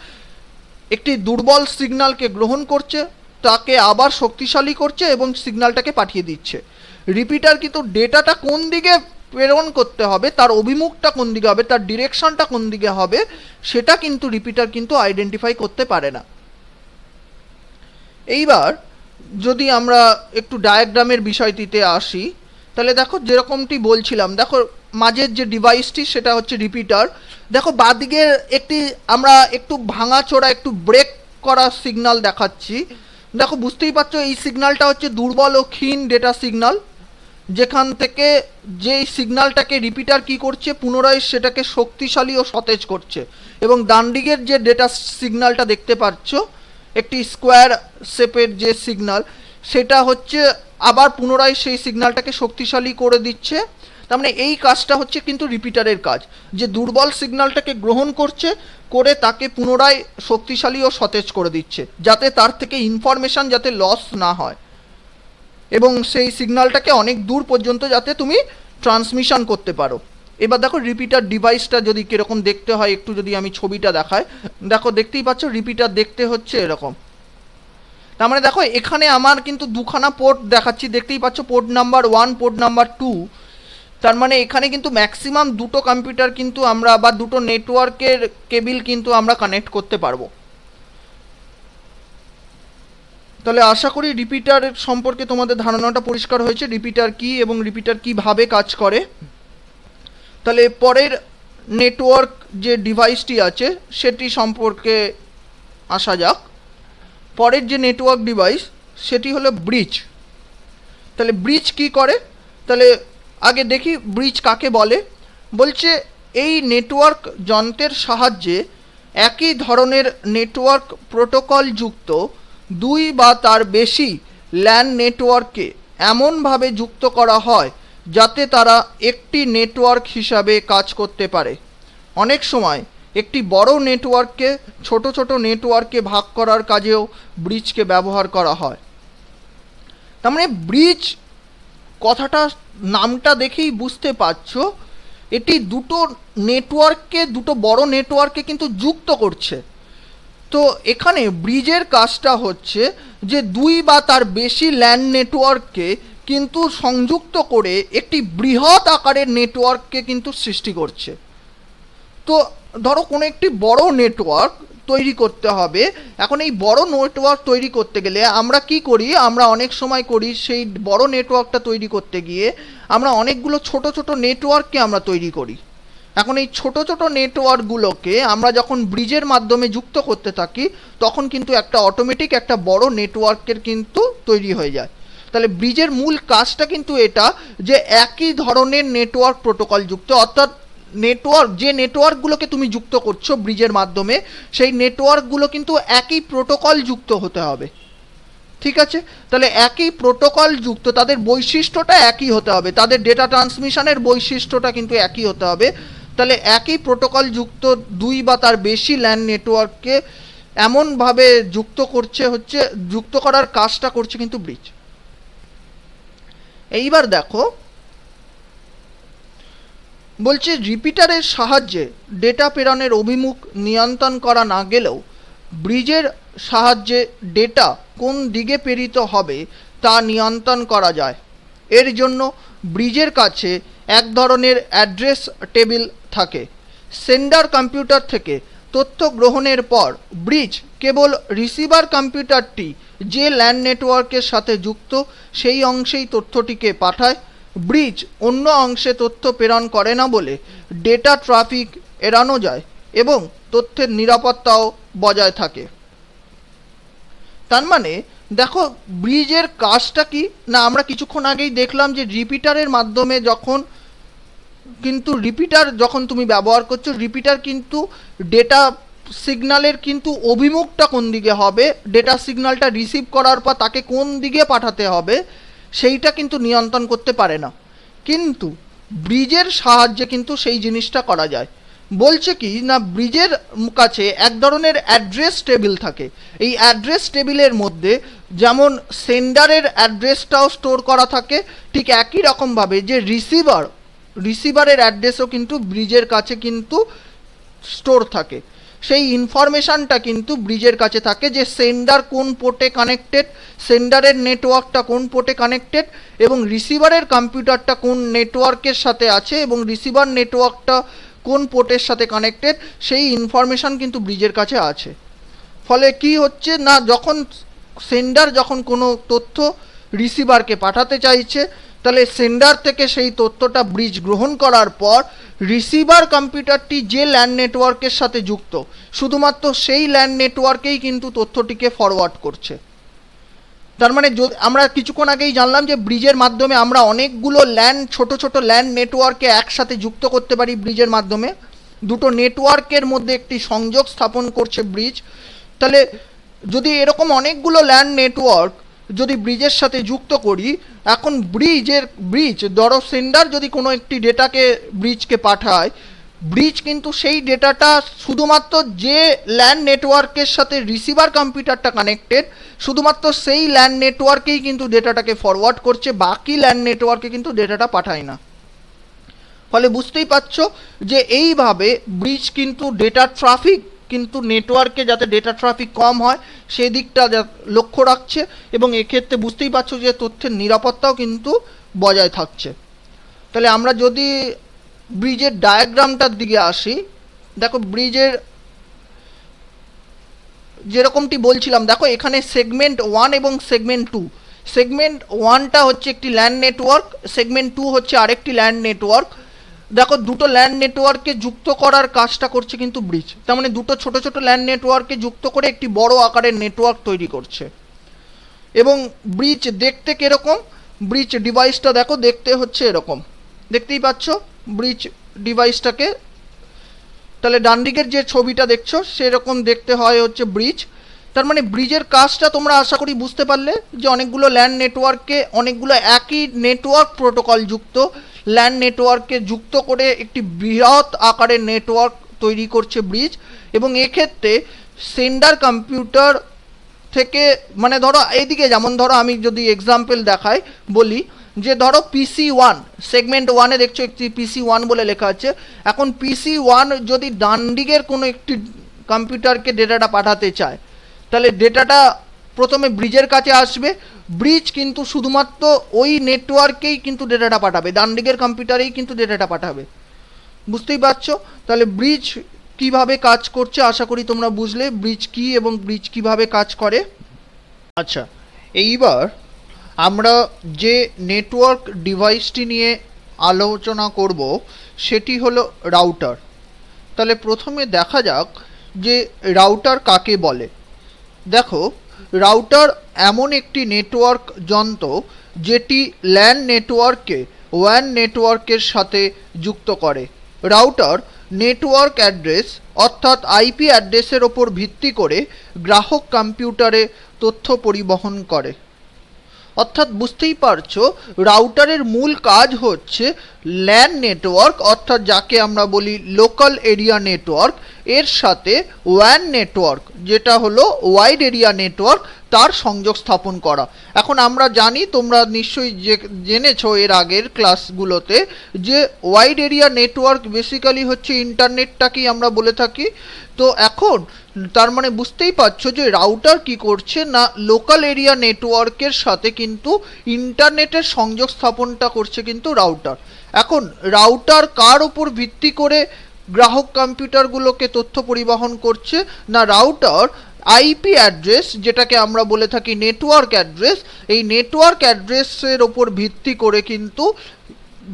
একটি দুর্বল সিগন্যালকে গ্রহণ করছে, তাকে আবার শক্তিশালী করছে এবং সিগন্যালটাকে পাঠিয়ে দিচ্ছে। রিপিটার কিন্তু ডেটাটা কোন দিকে প্রেরণ করতে হবে, তার অভিমুখটা কোন দিকে হবে, তার ডিরেকশনটা কোন দিকে হবে, সেটা কিন্তু রিপিটার কিন্তু আইডেন্টিফাই করতে পারে না। এইবার যদি আমরা একটু ডায়াগ্রামের বিষয়টিতে আসি, তাহলে দেখো যেরকমটি বলছিলাম, দেখো মাঝের যে ডিভাইসটি সেটা হচ্ছে রিপিটার। দেখো বাদিকের একটি আমরা একটু ভাঙাচোরা একটু ব্রেক করা সিগন্যাল দেখাচ্ছি। দেখো বুঝতেই পারছো এই সিগন্যালটা হচ্ছে দুর্বল ও ক্ষীণ ডেটা সিগন্যাল, যেখান থেকে যেই সিগন্যালটাকে রিপিটার কি করছে, পুনরায় সেটাকে শক্তিশালী ও সতেজ করছে। এবং ডান দিকের যে ডেটা সিগন্যালটা দেখতে পাচ্ছ, একটি স্কোয়ার শেপের যে সিগন্যাল, সেটা হচ্ছে আবার পুনরায় সেই সিগন্যালটাকে শক্তিশালী করে দিচ্ছে। তার মানে এই কাজটা হচ্ছে কিন্তু রিপিটারের কাজ, যে দুর্বল সিগন্যালটাকে গ্রহণ করছে, করে তাকে পুনরায় শক্তিশালী ও সতেজ করে দিচ্ছে, যাতে তার থেকে ইনফরমেশান যাতে লস না হয় এবং সেই সিগন্যালটাকে অনেক দূর পর্যন্ত যাতে তুমি ট্রান্সমিশন করতে পারো। এবার দেখো রিপিটার ডিভাইসটা যদি কীরকম দেখতে হয়, একটু যদি আমি ছবিটা দেখাই, দেখো দেখতেই পাচ্ছ রিপিটার দেখতে হচ্ছে এরকম। তার মানে দেখো এখানে আমার কিন্তু দুখানা পোর্ট দেখাচ্ছি, দেখতেই পাচ্ছ, পোর্ট নাম্বার 1, পোর্ট নাম্বার 2। তার মানে এখানে কিন্তু ম্যাক্সিমাম দুটো কম্পিউটার কিন্তু আমরা বা দুটো নেটওয়ার্কের কেবিল কিন্তু আমরা কানেক্ট করতে পারবো। তাহলে আশা করি রিপিটার সম্পর্কে তোমাদের ধারণাটা পরিষ্কার হয়েছে, রিপিটার কি এবং রিপিটার কীভাবে কাজ করে। তাহলে পরের নেটওয়ার্ক যে ডিভাইসটি আছে সেটি সম্পর্কে আসা যাক। পরের যে নেটওয়ার্ক ডিভাইস সেটি হলো ব্রিজ। তাহলে ব্রিজ কি করে, তাহলে আগে দেখি ব্রিজ কাকে বলে। বলছে এই নেটওয়ার্ক যন্ত্রের সাহায্যে একই ধরনের নেটওয়ার্ক প্রোটোকল যুক্ত দুই বা তার বেশি ল্যান নেটওয়ার্ককে এমনভাবে যুক্ত করা হয় যাতে তারা একটি নেটওয়ার্ক হিসাবে কাজ করতে পারে। অনেক সময় একটি বড় নেটওয়ার্ককে ছোট ছোট নেটওয়ার্কে ভাগ করার কাজেও ব্রিজকে ব্যবহার করা হয়। তার মানে ব্রিজ কথাটা নামটা দেখেই বুঝতে পারছো, এটি দুটো নেটওয়ার্ককে, দুটো বড় নেটওয়ার্ককে কিন্তু যুক্ত করছে। তো এখানে ব্রিজের কাজটা হচ্ছে যে দুই বা তার বেশি ল্যান নেটওয়ার্ককে কিন্তু সংযুক্ত করে একটি বৃহৎ আকারের নেটওয়ার্ককে কিন্তু সৃষ্টি করছে। তো ধরো কোনো একটি বড় নেটওয়ার্ক তৈরি করতে হবে। এখন এই বড় নেটওয়ার্ক তৈরি করতে গেলে আমরা কি করি, আমরা অনেক সময় করি সেই বড় নেটওয়ার্কটা তৈরি করতে গিয়ে আমরা অনেকগুলো ছোট ছোট নেটওয়ার্ককে আমরা তৈরি করি। এখন এই ছোট ছোট নেটওয়ার্কগুলোকে আমরা যখন ব্রিজের মাধ্যমে যুক্ত করতে থাকি, তখন কিন্তু একটা অটোমেটিক একটা বড় নেটওয়ার্কের কিন্তু তৈরি হয়ে যায়। তাহলে ব্রিজের মূল কাজটা কিন্তু এটা, যে একই ধরনের নেটওয়ার্ক প্রোটোকল যুক্ত, অর্থাৎ নেটওয়ার্ক যে নেটওয়ার্কগুলোকে তুমি যুক্ত করছো ব্রিজের মাধ্যমে, সেই নেটওয়ার্কগুলো কিন্তু একই প্রোটোকল যুক্ত হতে হবে। ঠিক আছে, তাহলে একই প্রোটোকল যুক্ত, তাদের বৈশিষ্ট্যটা একই হতে হবে, তাদের ডেটা ট্রান্সমিশনের বৈশিষ্ট্যটা কিন্তু একই হতে হবে। তাহলে একই প্রোটোকল যুক্ত দুই বা তার বেশি ল্যান নেটওয়ার্ককে এমনভাবে যুক্ত করছে, হচ্ছে যুক্ত করার কাজটা করছে কিন্তু ব্রিজ। এইবার দেখো বলছে রিপিটারের সাহায্যে ডেটা প্রেরণের অভিমুখ নিয়ন্ত্রণ করা না গেলেও ব্রিজের সাহায্যে ডেটা কোন দিকে প্রেরিত হবে তা নিয়ন্ত্রণ করা যায়। এর জন্য ব্রিজের কাছে এক ধরনের অ্যাড্রেস টেবিল থাকে। সেন্ডার কম্পিউটার থেকে তথ্য গ্রহণের পর ব্রিজ কেবল রিসিভার কম্পিউটারটি যে ল্যান নেটওয়ার্কের সাথে যুক্ত সেই অংশেই তথ্যটিকে পাঠায়। ব্রিজ অন্য অংশে তথ্য প্রেরণ করে না বলে ডেটা ট্রাফিক এড়ানো যায় এবং তথ্যের নিরাপত্তাও বজায় থাকে। তার মানে দেখো ব্রিজের কাজটা কি না, আমরা কিছুক্ষণ আগেই দেখলাম যে রিপিটারের মাধ্যমে যখন কিন্তু রিপিটার যখন তুমি ব্যবহার করছো, রিপিটার কিন্তু ডেটা সিগন্যালের কিন্তু অভিমুখটা কোন দিকে হবে, ডেটা সিগন্যালটা রিসিভ করার পর তাকে কোন দিকে পাঠাতে হবে সেইটা কিন্তু নিয়ন্ত্রণ করতে পারে না, কিন্তু ব্রিজের সাহায্যে কিন্তু সেই জিনিসটা করা যায়। বলছে কি না, ব্রিজের কাছে এক ধরনের অ্যাড্রেস টেবিল থাকে। এই অ্যাড্রেস টেবিলের মধ্যে যেমন সেন্ডারের অ্যাড্রেসটাও স্টোর করা থাকে, ঠিক একই রকমভাবে যে রিসিভারের অ্যাড্রেসও কিন্তু ব্রিজের কাছে কিন্তু স্টোর থাকে। সেই ইনফরমেশানটা কিন্তু ব্রিজের কাছে থাকে, যে সেন্ডার কোন পোর্টে কানেক্টেড, সেন্ডারের নেটওয়ার্কটা কোন পোর্টে কানেক্টেড, এবং রিসিভারের কম্পিউটারটা কোন নেটওয়ার্কের সাথে আছে এবং রিসিভার নেটওয়ার্কটা কোন পোর্টের সাথে কানেক্টেড, সেই ইনফরমেশান কিন্তু ব্রিজের কাছে আছে। ফলে কি হচ্ছে না, যখন সেন্ডার যখন কোনো তথ্য রিসিভারকে পাঠাতে চাইছে, তাহলে সেন্ডার থেকে সেই তথ্যটা ব্রিজ গ্রহণ করার পর রিসিভার কম্পিউটারটি যে ল্যান্ড নেটওয়ার্কের সাথে যুক্ত, শুধুমাত্র সেই ল্যান্ড নেটওয়ার্কেই কিন্তু তথ্যটিকে ফরওয়ার্ড করছে। তার মানে আমরা কিছুক্ষণ আগেই জানলাম যে ব্রিজের মাধ্যমে আমরা অনেকগুলো ছোট ছোট ল্যান্ড নেটওয়ার্কে একসাথে যুক্ত করতে পারি। ব্রিজের মাধ্যমে দুটো নেটওয়ার্কের মধ্যে একটি সংযোগ স্থাপন করছে ব্রিজ। তাহলে যদি এরকম অনেকগুলো ল্যান্ড নেটওয়ার্ক যদি ব্রিজের সাথে যুক্ত করি, এখন ব্রিজ ধরো সেন্ডার যদি কোনো একটি ডেটাকে ব্রিজকে পাঠায়, ব্রিজ কিন্তু সেই ডেটাটা শুধুমাত্র যে ল্যান্ড নেটওয়ার্কের সাথে রিসিভার কম্পিউটারটা কানেক্টেড, শুধুমাত্র সেই ল্যান্ড নেটওয়ার্কেই কিন্তু ডেটাটাকে ফরওয়ার্ড করছে, বাকি ল্যান্ড নেটওয়ার্কে কিন্তু ডেটাটা পাঠায় না। ফলে বুঝতেই পারছো যে এইভাবে ব্রিজ কিন্তু ডেটা ট্রাফিক কিন্তু নেটওয়ার্কে যাতে ডেটা ট্রাফিক কম হয় সেই দিকটা লক্ষ্য রাখছে, এবং এক্ষেত্রে বুঝতেই পারছো যে তথ্যের নিরাপত্তাও কিন্তু বজায় থাকছে। তাহলে আমরা যদি ব্রিজের ডায়াগ্রামটার দিকে আসি, দেখো ব্রিজের যেরকমটি বলছিলাম, দেখো এখানে সেগমেন্ট 1 এবং সেগমেন্ট 2, সেগমেন্ট 1টা হচ্ছে একটি ল্যান্ড নেটওয়ার্ক, সেগমেন্ট 2 হচ্ছে আরেকটি ল্যান্ড নেটওয়ার্ক। দেখো দুটো ল্যান্ড নেটওয়ার্ককে যুক্ত করার কাজটা করছে কিন্তু ব্রিজ, তার মানে দুটো ছোট ছোট ল্যান্ড নেটওয়ার্ককে যুক্ত করে একটি বড় আকারের নেটওয়ার্ক তৈরি করছে। এবং ব্রিজ দেখতে কিরকম, ব্রিজ ডিভাইসটা দেখো দেখতে হচ্ছে এরকম, দেখতেই পাচ্ছ ব্রিজ ডিভাইসটাকে। তাহলে ডান দিকের যে ছবিটা দেখছো সেরকম দেখতে হয় হচ্ছে ব্রিজ। তার মানে ব্রিজের কাজটা তোমরা আশা করি বুঝতে পারলে, যে অনেকগুলো ল্যান্ড নেটওয়ার্ককে, অনেকগুলো একই নেটওয়ার্ক প্রোটোকল যুক্ত ল্যান্ড নেটওয়ার্ককে যুক্ত করে একটি বৃহৎ আকারের নেটওয়ার্ক তৈরি করছে ব্রিজ। এবং এক্ষেত্রে সেন্ডার কম্পিউটার থেকে, মানে ধরো এইদিকে যেমন ধরো আমি যদি এক্সাম্পল দেখাই বলি, যে ধরো PC1 সেগমেন্ট 1-এ দেখছো একটি PC1 বলে লেখা আছে। এখন PC1 যদি ডান দিকের কোনো একটি কম্পিউটারকে ডেটাটা পাঠাতে চায়, তাহলে ডেটাটা প্রথমে ব্রিজের কাছে আসবে। ব্রিজ কিন্তু শুধুমাত্র ওই নেটওয়ার্কেই কিন্তু ডেটাটা পাঠাবে, ডান দিকের কম্পিউটারেই কিন্তু ডেটাটা পাঠাবে। বুঝতেই পারছো তাহলে ব্রিজ কিভাবে কাজ করছে, আশা করি তোমরা বুঝলে ব্রিজ কি এবং ব্রিজ কিভাবে কাজ করে। আচ্ছা, এইবার আমরা যে নেটওয়ার্ক ডিভাইসটি নিয়ে আলোচনা করব সেটি হলো রাউটার। তাহলে প্রথমে দেখা যাক যে রাউটার কাকে বলে। দেখো, রাউটার এমন একটি নেটওয়ার্ক যন্ত্র যেটি ল্যান নেটওয়ার্ককে ওয়ান নেটওয়ার্কের সাথে যুক্ত করে। রাউটার নেটওয়ার্ক অ্যাড্রেস অর্থাৎ আইপি অ্যাড্রেসের ওপর ভিত্তি করে গ্রাহক কম্পিউটারে তথ্য পরিবহন করে। অর্থাৎ বুঝতেই পারছো রাউটারের মূল কাজ হচ্ছে ল্যান নেটওয়ার্ক অর্থাৎ যাকে আমরা বলি লোকাল এরিয়া নেটওয়ার্ক এর সাথে ওয়ান নেটওয়ার্ক যেটা হলো ওয়াইড এরিয়া নেটওয়ার্ক তার সংযোগ স্থাপন করা। এখন আমরা জানি, তোমরা নিশ্চয়ই জেনেছো এর আগের ক্লাসগুলোতে, যে ওয়াইড এরিয়া নেটওয়ার্ক বেসিক্যালি হচ্ছে ইন্টারনেটটাকেই আমরা বলে থাকি। তো এখন তার মানে বুঝতেই পারছো যে রাউটার কি করছে না, লোকাল এরিয়া নেটওয়ার্কের সাথে কিন্তু ইন্টারনেটের সংযোগ স্থাপনটা করছে কিন্তু রাউটার। এখন রাউটার কার উপর ভিত্তি করে গ্রাহক কম্পিউটারগুলোকে তথ্য পরিবহন করছে না, রাউটার আইপি অ্যাড্রেস যেটাকে আমরা বলে থাকি নেটওয়ার্ক অ্যাড্রেস, এই নেটওয়ার্ক অ্যাড্রেসের ওপর ভিত্তি করে কিন্তু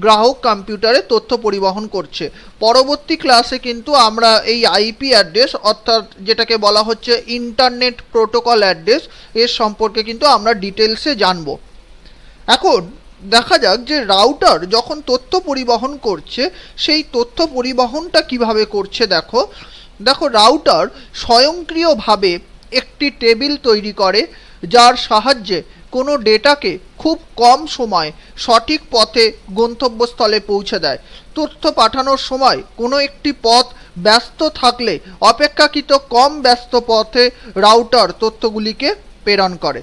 গ্রাহক কম্পিউটারে তথ্য পরিবহন করছে। পরবর্তী ক্লাসে কিন্তু আমরা এই আইপি অ্যাড্রেস অর্থাৎ যেটাকে বলা হচ্ছে ইন্টারনেট প্রোটোকল অ্যাড্রেস এর সম্পর্কে কিন্তু আমরা ডিটেলসে জানব। এখন দেখা যাক যে রাউটার যখন তথ্য পরিবহন করছে সেই তথ্য পরিবহনটা কিভাবে করছে। দেখো রাউটার স্বয়ংক্রিয়ভাবে একটি টেবিল তৈরি করে যার সাহায্যে কোনো ডেটাকে খুব কম সময় সঠিক পথে গন্তব্যস্থলে পৌঁছে দেয়। তথ্য পাঠানোর সময় কোনো একটি পথ ব্যস্ত থাকলে অপেক্ষাকৃত কম ব্যস্ত পথে রাউটার তথ্যগুলিকে প্রেরণ করে।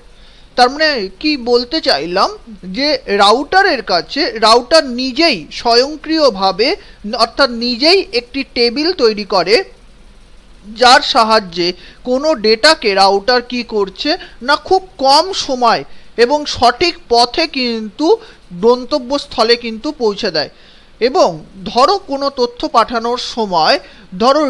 তার মানে কি বলতে চাইলাম, যে রাউটারের কাছে রাউটার নিজেই স্বয়ংক্রিয়ভাবে অর্থাৎ নিজেই একটি টেবিল তৈরি করে যার সাহায্যে কোনো ডেটাকে রাউটার কি করছে না খুব কম সময় এবং সঠিক পথে কিন্তু গন্তব্যস্থলে কিন্তু পৌঁছে দেয়। এবং ধরো কোনো তথ্য পাঠানোর সময় ধরো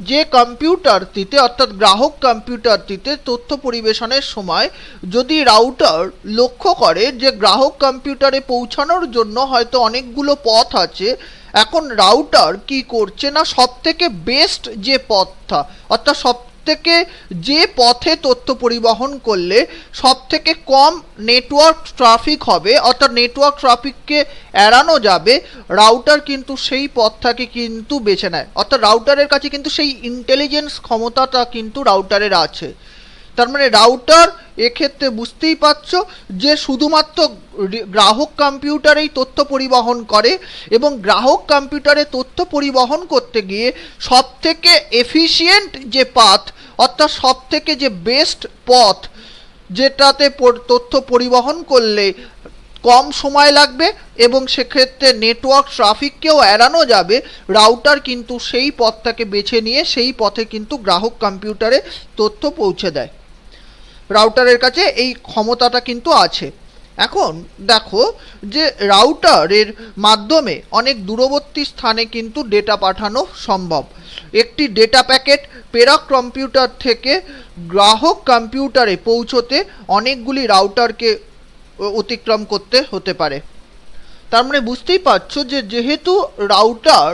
যে কম্পিউটারটিতে অর্থাৎ গ্রাহক কম্পিউটারটিতে তথ্য পরিবেশনের সময় যদি রাউটার লক্ষ্য করে যে গ্রাহক কম্পিউটারে পৌঁছানোর জন্য হয়তো অনেকগুলো পথ আছে, এখন রাউটার কি করছে না সবথেকে বেস্ট যে পথটা অর্থাৎ সবথেকে যে পথে তথ্য পরিবহন করলে সবথেকে কম নেটওয়ার্ক ট্রাফিক হবে অর্থাৎ নেটওয়ার্ক ট্রাফিককে এড়ানো যাবে, রাউটার কিন্তু সেই পথটাকে কিন্তু বেছে নেয়। অর্থাৎ রাউটারের কাছে কিন্তু সেই ইন্টেলিজেন্স ক্ষমতাটা কিন্তু রাউটারের আছে। তার মানে রাউটার এক্ষেত্রে বুঝতেই পারছো যে শুধুমাত্র গ্রাহক কম্পিউটারেই তথ্য পরিবহন করে এবং গ্রাহক কম্পিউটারে তথ্য পরিবহন করতে গিয়ে সবথেকে এফিশিয়েন্ট যে পাথ অর্থাৎ সবথেকে যে বেস্ট পথ যেটাতে তথ্য পরিবহন করলে কম সময় লাগবে এবং সেক্ষেত্রে নেটওয়ার্ক ট্রাফিককেও এড়ানো যাবে, রাউটার কিন্তু সেই পথটাকে বেছে নিয়ে সেই পথে কিন্তু গ্রাহক কম্পিউটারে তথ্য পৌঁছে দেয়। রাউটারের কাছে এই ক্ষমতাটা কিন্তু আছে। এখন দেখো যে রাউটারের মাধ্যমে অনেক দূরবর্তী স্থানে কিন্তু ডেটা পাঠানো সম্ভব। একটি ডেটা প্যাকেট পেরাক কম্পিউটার থেকে গ্রাহক কম্পিউটারে পৌঁছতে অনেকগুলি রাউটারকে অতিক্রম করতে হতে পারে। তার মানে বুঝতেই পারছো যে যেহেতু রাউটার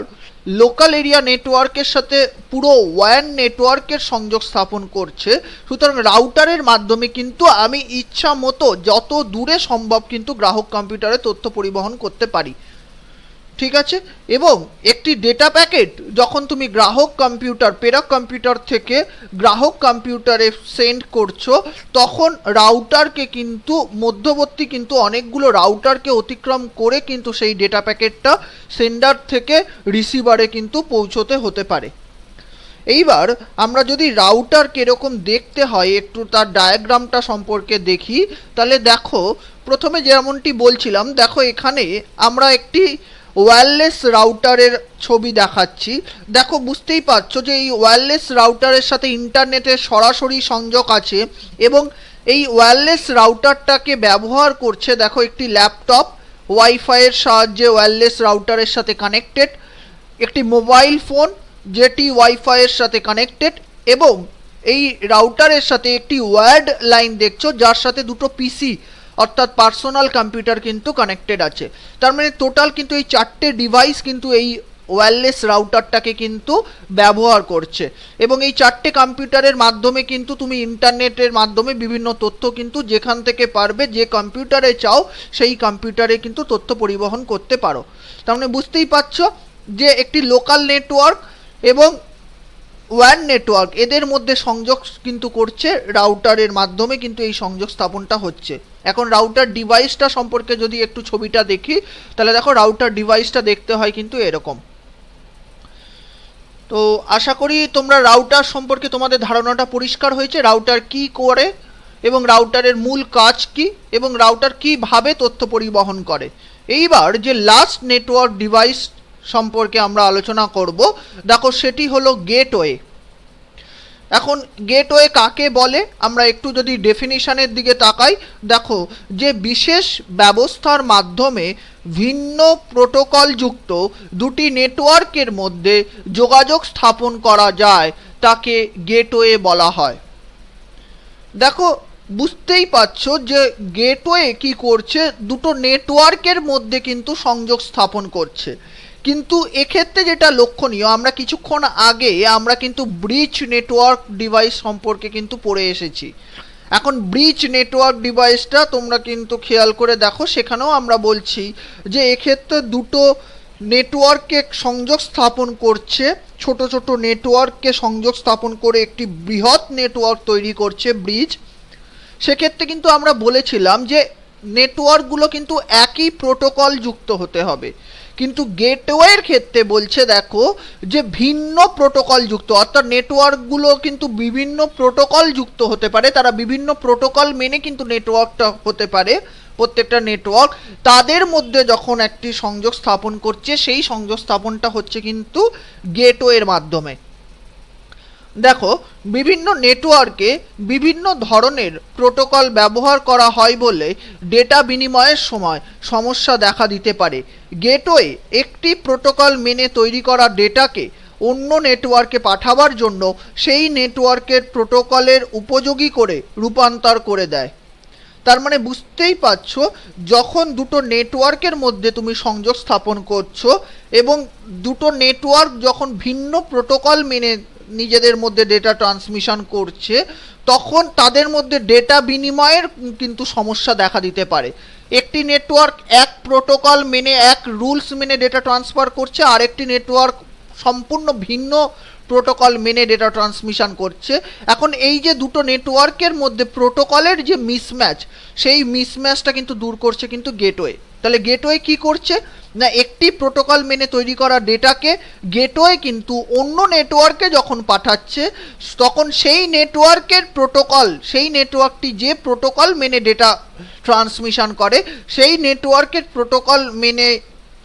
লোকাল এরিয়া নেটওয়ার্কের সাথে পুরো ওয়ান নেটওয়ার্কের সংযোগ স্থাপন করছে, সুতরাং রাউটারের মাধ্যমে কিন্তু আমি ইচ্ছা মতো যত দূরে সম্ভব কিন্তু গ্রাহক কম্পিউটারে তথ্য পরিবহন করতে পারি। ঠিক আছে, এবং একটি ডেটা প্যাকেট যখন তুমি গ্রাহক কম্পিউটার পেরাক কম্পিউটার থেকে গ্রাহক কম্পিউটারে সেন্ড করছো তখন রাউটারকে কিন্তু মধ্যবর্তী কিন্তু অনেকগুলো রাউটারকে অতিক্রম করে কিন্তু সেই ডেটা প্যাকেটটা সেন্ডার থেকে রিসিভারে কিন্তু পৌঁছতে হতে পারে। এইবার আমরা যদি রাউটার কিরকম দেখতে হয় একটু তার ডায়াগ্রামটা সম্পর্কে দেখি, তাহলে দেখো প্রথমে যেমনটি বলছিলাম, দেখো এখানে আমরা একটি ওয়্যারলেস রাউটারের ছবি দেখাচ্ছি। দেখো বুঝতেই পারছো যে এই ওয়্যারলেস রাউটারের সাথে ইন্টারনেটের সরাসরি সংযোগ আছে এবং এই ওয়্যারলেস রাউটারটাকে ব্যবহার করছে দেখো একটি ল্যাপটপ ওয়াইফাইয়ের সাহায্যে ওয়্যারলেস রাউটারের সাথে কানেক্টেড, একটি মোবাইল ফোন যেটি ওয়াইফাইয়ের সাথে কানেক্টেড এবং এই রাউটারের সাথে একটি ওয়্যার্ড লাইন দেখছো যার সাথে দুটো পিসি অর্থাৎ পার্সোনাল কম্পিউটার কিন্তু কানেক্টেড আছে। তার মানে টোটাল কিন্তু এই চারটে ডিভাইস কিন্তু এই ওয়্যারলেস রাউটারটাকে কিন্তু ব্যবহার করছে এবং এই চারটে কম্পিউটারের মাধ্যমে কিন্তু তুমি ইন্টারনেটের মাধ্যমে বিভিন্ন তথ্য কিন্তু যেখান থেকে পারবে যে কম্পিউটারে চাও সেই কম্পিউটারে কিন্তু তথ্য পরিবহন করতে পারো। তার মানে বুঝতেই পারছো যে একটি লোকাল নেটওয়ার্ক এবং ওয়ান নেটওয়ার্ক এদের মধ্যে সংযোগ কিন্তু করছে রাউটারের মাধ্যমে কিন্তু এই সংযোগ স্থাপনটা হচ্ছে। এখন রাউটার ডিভাইসটা সম্পর্কে যদি একটু ছবিটা দেখি তাহলে দেখো রাউটার ডিভাইসটা দেখতে হয় কিন্তু এরকম। তো আশা করি তোমরা রাউটার সম্পর্কে তোমাদের ধারণাটা পরিষ্কার হয়েছে, রাউটার কি করে এবং রাউটারের মূল কাজ কি এবং রাউটার কিভাবে তথ্য পরিবহন করে। এইবার যে লাস্ট নেটওয়ার্ক ডিভাইস সম্পর্কে আমরা আলোচনা করব, দেখো সেটি হলো গেটওয়ে। এখন গেটওয়ে কাকে বলে আমরা একটু যদি ডেফিনিশনের দিকে তাকাই, দেখো যে বিশেষ ব্যবস্থার মাধ্যমে ভিন্ন প্রোটোকল যুক্ত দুটি নেটওয়ার্কের মধ্যে যোগাযোগ স্থাপন করা যায় তাকে গেটওয়ে বলা হয়। দেখো বুঝতেই পারছো যে গেটওয়ে কি করছে, দুটো নেটওয়ার্কের মধ্যে কিন্তু সংযোগ স্থাপন করছে। কিন্তু এক্ষেত্রে যেটা লক্ষণীয়, আমরা কিছুক্ষণ আগে আমরা কিন্তু ব্রিজ নেটওয়ার্ক ডিভাইস সম্পর্কে কিন্তু পড়ে এসেছি। এখন ব্রিজ নেটওয়ার্ক ডিভাইসটা তোমরা কিন্তু খেয়াল করে দেখো, সেখানেও আমরা বলছি যে এক্ষেত্রে দুটো নেটওয়ার্ককে সংযোগ স্থাপন করছে, ছোট ছোট নেটওয়ার্ককে সংযোগ স্থাপন করে একটি বৃহৎ নেটওয়ার্ক তৈরি করছে ব্রিজ। সেক্ষেত্রে কিন্তু আমরা বলেছিলাম যে নেটওয়ার্কগুলো কিন্তু একই প্রোটোকল যুক্ত হতে হবে, কিন্তু গেটওয়ের ক্ষেত্রে বলছে দেখো যে ভিন্ন প্রোটোকল যুক্ত, অর্থাৎ নেটওয়ার্কগুলো কিন্তু বিভিন্ন প্রোটোকল যুক্ত হতে পারে, তারা বিভিন্ন প্রোটোকল মেনে কিন্তু নেটওয়ার্কটা হতে পারে। প্রত্যেকটা নেটওয়ার্ক তাদের মধ্যে যখন একটি সংযোগ স্থাপন করছে সেই সংযোগ স্থাপনটা হচ্ছে কিন্তু গেটওয়ের মাধ্যমে। দেখো, বিভিন্ন নেটওয়ার্কে বিভিন্ন ধরনের প্রোটোকল ব্যবহার করা হয় বলে ডেটা বিনিময়ের সময় সমস্যা দেখা দিতে পারে। গেটওয়ে একটি প্রোটোকল মেনে তৈরি করা ডেটাকে অন্য নেটওয়ার্কে পাঠাবার জন্য সেই নেটওয়ার্কের প্রোটোকলের উপযোগী করে রূপান্তর করে দেয়। তার মানে বুঝতেই পারছো, যখন দুটো নেটওয়ার্কের মধ্যে তুমি সংযোগ স্থাপন করছো এবং দুটো নেটওয়ার্ক যখন ভিন্ন প্রোটোকল মেনে নিজেদের মধ্যে ডেটা ট্রান্সমিশন করছে, তখন তাদের মধ্যে ডেটা বিনিময়ের কিন্তু সমস্যা দেখা দিতে পারে। একটি নেটওয়ার্ক এক প্রোটোকল মেনে, এক রুলস মেনে ডেটা ট্রান্সফার করছে, আরেকটি নেটওয়ার্ক সম্পূর্ণ ভিন্ন প্রোটোকল মেনে ডেটা ট্রান্সমিশন করছে। এখন এই যে দুটো নেটওয়ার্কের মধ্যে প্রোটোকলের যে মিসম্যাচ, সেই মিসম্যাচটা কিন্তু দূর করছে কিন্তু গেটওয়ে। তাহলে গেটওয়ে কি করছে না, একটি প্রোটোকল মেনে তৈরি করা ডেটাকে গেটওয়ে কিন্তু অন্য নেটওয়ার্কে যখন পাঠাচ্ছে, তখন সেই নেটওয়ার্কের প্রোটোকল, সেই নেটওয়ার্কটি যে প্রোটোকল মেনে ডেটা ট্রান্সমিশন করে, সেই নেটওয়ার্কের প্রোটোকল মেনে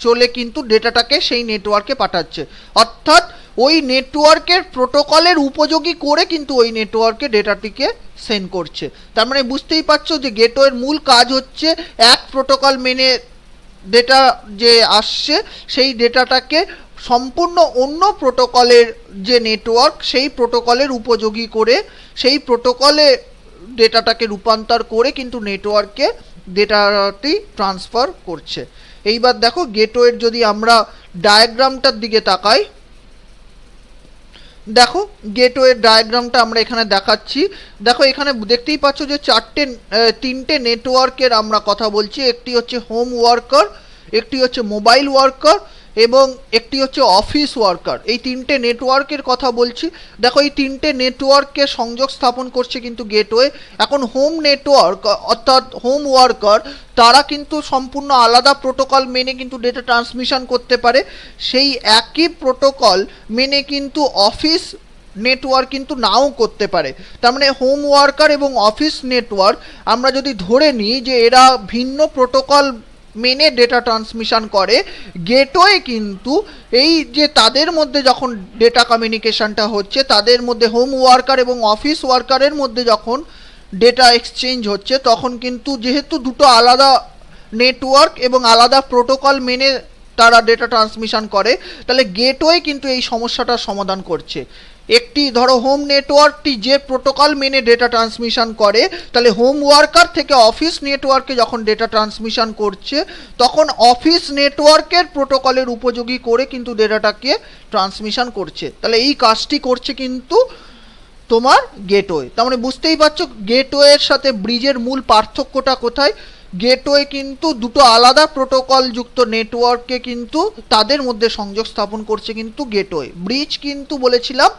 চলে কিন্তু ডেটাটাকে সেই নেটওয়ার্কে পাঠাচ্ছে। অর্থাৎ ওই নেটওয়ার্কের প্রোটোকলের উপযোগী করে কিন্তু ওই নেটওয়ার্কে ডেটাটিকে সেন্ড করছে। তার মানে বুঝতেই পারছো যে গেটওয়ের মূল কাজ হচ্ছে এক প্রোটোকল মেনে ডেটা যে আসছে, সেই ডেটাটাকে সম্পূর্ণ অন্য প্রোটোকলের যে নেটওয়ার্ক, সেই প্রোটোকলের উপযোগী করে সেই প্রোটোকলে ডেটাটাকে রূপান্তর করে কিন্তু নেটওয়ার্কে ডেটাটি ট্রান্সফার করছে। এইবার দেখো, গেটওয়ের যদি আমরা ডায়াগ্রামটার দিকে তাকাই, দেখো গেটওয়ের ডায়াগ্রামটা আমরা এখানে দেখাচ্ছি। দেখো এখানে দেখতেই পাচ্ছ যে তিনটে নেটওয়ার্কের আমরা কথা বলছি। একটি হচ্ছে হোম ওয়ার্কার, একটি হচ্ছে মোবাইল ওয়ার্কার এবং একটি হচ্ছে অফিস ওয়ার্কার। এই তিনটে নেটওয়ার্কের কথা বলছি। দেখো এই তিনটে নেটওয়ার্কের সংযোগ স্থাপন করছে কিন্তু গেটওয়ে। এখন হোম নেটওয়ার্ক অর্থাৎ হোম ওয়ার্কার, তারা কিন্তু সম্পূর্ণ আলাদা প্রোটোকল মেনে কিন্তু ডেটা ট্রান্সমিশন করতে পারে। সেই একই প্রোটোকল মেনে কিন্তু অফিস নেটওয়ার্ক কিন্তু নাও করতে পারে। তার মানে হোম ওয়ার্কার এবং অফিস নেটওয়ার্ক আমরা যদি ধরে নিই যে এরা ভিন্ন প্রোটোকল মেনে ডেটা ট্রান্সমিশন করে, গেটওয়ে কিন্তু এই যে তাদের মধ্যে যখন ডেটা কমিউনিকেশনটা হচ্ছে, তাদের মধ্যে হোম ওয়ার্কার এবং অফিস ওয়ার্কারের মধ্যে যখন ডেটা এক্সচেঞ্জ হচ্ছে, তখন কিন্তু যেহেতু দুটো আলাদা নেটওয়ার্ক এবং আলাদা প্রোটোকল মেনে তারা ডেটা ট্রান্সমিশন করে, তাহলে গেটওয়ে কিন্তু এই সমস্যাটার সমাধান করছে। একটি ধরো হোম নেটওয়ার্কটি যে প্রোটোকল মেনে ডেটা ট্রান্সমিশন করে, তাহলে হোম ওয়ার্কার থেকে অফিস নেটওয়ার্কে যখন ডেটা ট্রান্সমিশন করছে, তখন অফিস নেটওয়ার্কের প্রোটোকলের উপযোগী করে কিন্তু ডেটাটাকে ট্রান্সমিশন করছে। তাহলে এই কাজটি করছে কিন্তু তোমার গেটওয়ে। তার মানে বুঝতেই পারছো গেটওয়ের সাথে ব্রিজের মূল পার্থক্যটা কোথায়। গেটওয়ে কিন্তু দুটো আলাদা প্রোটোকল যুক্ত নেটওয়ার্ককে কিন্তু তাদের মধ্যে সংযোগ স্থাপন করছে কিন্তু গেটওয়ে। ব্রিজ কিন্তু বলেছিলাম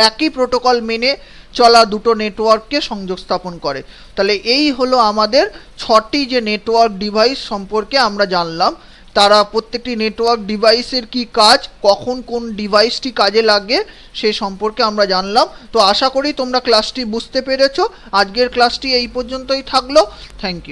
একই প্রোটোকল মেনে চলা দুটো নেটওয়ার্ককে সংযোগ স্থাপন করে। তাহলে এই হলো আমাদের 6টি যে নেটওয়ার্ক ডিভাইস সম্পর্কে আমরা জানলাম। তারা প্রত্যেকটি নেটওয়ার্ক ডিভাইসের কি কাজ, কখন কোন ডিভাইসটি কাজে লাগে, সে সম্পর্কে আমরা জানলাম। তো আশা করি তোমরা ক্লাসটি বুঝতে পেরেছো। আজকের ক্লাসটি এই পর্যন্তই থাকলো। Thank you.